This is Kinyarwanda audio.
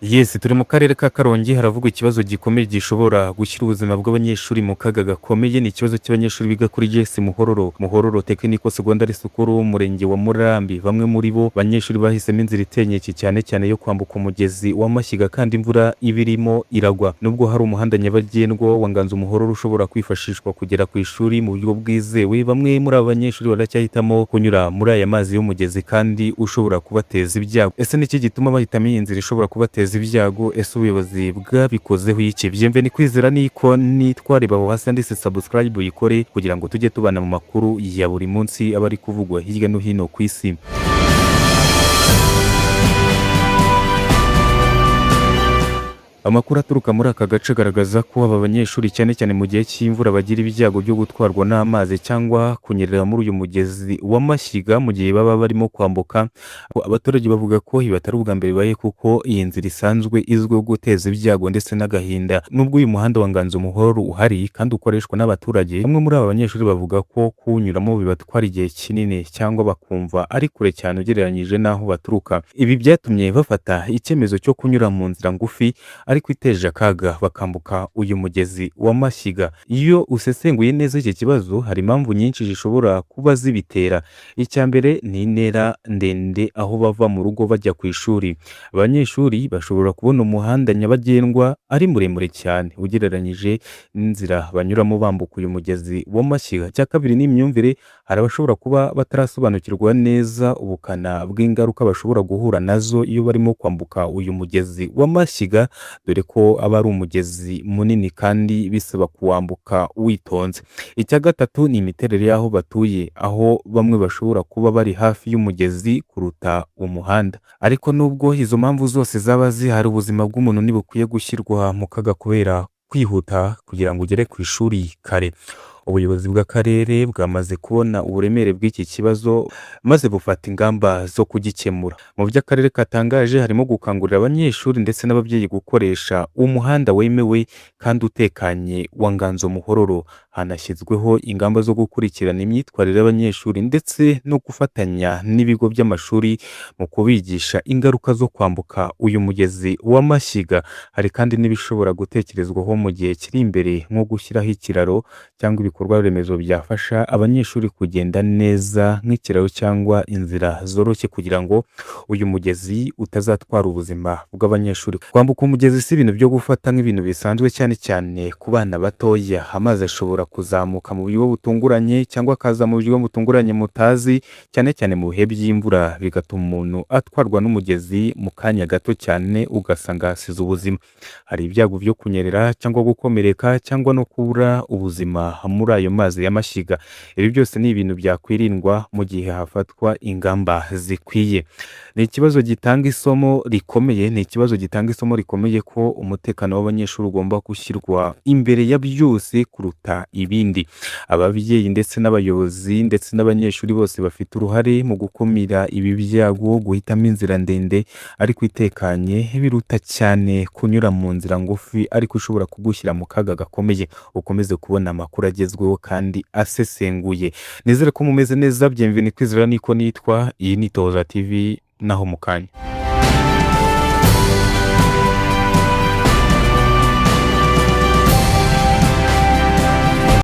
Yes, turi mu karere ka Karongi haravugwa ikibazo gikomeye gishobora gushyira ubuzima bw'abanyeshuri mu kaga gakomeye. Ni ikibazo cy'abanyeshuri biga kuri GS Muhororo Technical Secondary School umurenge wa Murambi. Bamwe muri bo banyeshuri bahisemo inzira itenyeki cyane cyane yo kwambuka umugezi w'amashyiga kandi imvura ibirimo iragwa. Nubwo hari umuhanda nyabagendwa wa Nganzo Muhororo ushobora kwifashishwa kugera ku ishuri mu buryo bwizewe, bamwe muri aba banyeshuri baracyahitamo kunyura muri aya mazi y'umugezi kandi ushobora kubateza ibyago. Ese niki gituma bahitamo iyi nzira ishobora kubateza ibyago? Ese ubuyobozi bwabikozeho iki? Byemve ni kwizera niko nitwareba aho hasi ndetse subscribe uyikore kugira ngo tujye tubana mu makuru ya buri munsi abari kuvugwa hirya no hino ku isi. Amakuru aturuka muri aka gace agaragaza ko aba banyeshuri cyane cyane mu gihe cy'imvura bagira ibyago byo gutwarwa n'amazi cyangwa kunyerera muri uyu mugezi w'amashyiga mu gihe baba barimo kwambuka. Abaturage bavuga ko ibi atari ubwa mbere bibaye kuko iyi nzira isanzwe izwiho guteza ibyago ndetse n'agahinda. Nubwo uyu muhanda wa Nganzo Muhororo uhari kandi ukoreshwa n'abaturage, bamwe muri aba banyeshuri bavuga ko kuwunyuramo bibatwara igihe kinini cyangwa bakumva ari kure cyane ugereranyije n'aho baturuka. Ibi byatumye bafata icyemezo cyo kunyura mu nzira ngufi ariko iteje akaga bakambuka uyu mugezi w'amashyiga. Iyo usesenguye neza iki kibazo, hari impamvu nyinshi zishobora kuba zibitera. Icya mbere ni intera ndende aho bava mu rugo bajya ku ishuri. Abanyeshuri bashobora kubona umuhanda nyabagendwa ari muremure cyane ugereranyije n'inzira banyuramo bambuka uyu mugezi w'amashyiga. Cya kabiri ni imyumvire. Hari abashobora kuba batarasobanukirwa neza ubukana bw'ingaruka bashobora guhura nazo iyo barimo kwambuka uyu mugezi w'amashyiga, dore ko aba ari umugezi munini kandi bisaba kuwambuka witonze. Icya gatatu ni imiterere y'aho batuye, aho bamwe bashobora kuba bari hafi y'umugezi kuruta umuhanda. Ariko nubwo izo mpamvu zose zaba zihari, ubuzima bw'umuntu ntibukwiye gushyirwa mu kaga kubera kwihuta kugira ngo ugere ku ishuri kare. Ubuyobozi bw'akarere bwamaze kubona uburemere bw'iki kibazo maze bufata ingamba zo kugikemura. Mu byo akarere katangaje harimo gukangurira abanyeshuri ndetse n'ababyeyi gukoresha umuhanda wemewe kandi utekanye wa Nganzo Muhororo. Hanashyizweho ingamba zo gukurikirana imyitwarire y'abanyeshuri ndetse no gufatanya n'ibigo by'amashuri mu kubigisha ingaruka zo kwambuka uyu mugezi w'amashyiga. Hari kandi n'ibishobora gutekerezwaho mu gihe kiri imbere nko gushyiraho ikiraro cyangwa ibikorwa remezo byafasha abanyeshuri kugenda neza nk'ikiraro cyangwa inzira zoroshye kugira ngo uyu mugezi utazatwara ubuzima bw'abanyeshuri. Kwambuka umugezi si ibintu byo gufata nk'ibintu bisanzwe, cyane cyane ku bana batoya. Amazi ashobora kuzamuka mu buryo butunguranye cyangwa akaza mu buryo butunguranye mutazi, cyane cyane mu bihe by'imvura, bigatuma umuntu atwarwa n'umugezi mu kanya gato cyane ugasanga hasize ubuzima. Hari ibyago byo kunyerera cyangwa gukomereka cyangwa no kubura ubuzima muri ayo mazi y'amashyiga. Ibi byose ni ibintu byakwirindwa mu gihe hafatwa ingamba zikwiye. Ni ikibazo gitanga isomo rikomeye, ko umutekano w'abanyeshuri ugomba gushyirwa imbere ya byose kuruta ibindi. Ababyeyi ndetse n'abayobozi ndetse n'abanyeshuri bose bafite uruhare mu gukumira ibi byago. Guhitamo inzira ndende ariko itekanye biruta cyane kunyura mu nzira ngufi ariko ushobora kugushyira mu kaga gakomeye. Ukomeze kubona amakuru agezweho kandi asesenguye. Nizere ko mumeze neza. Byemve ni kwizera niko nitwa. Iyi ni Toza TV, naho mu kanya.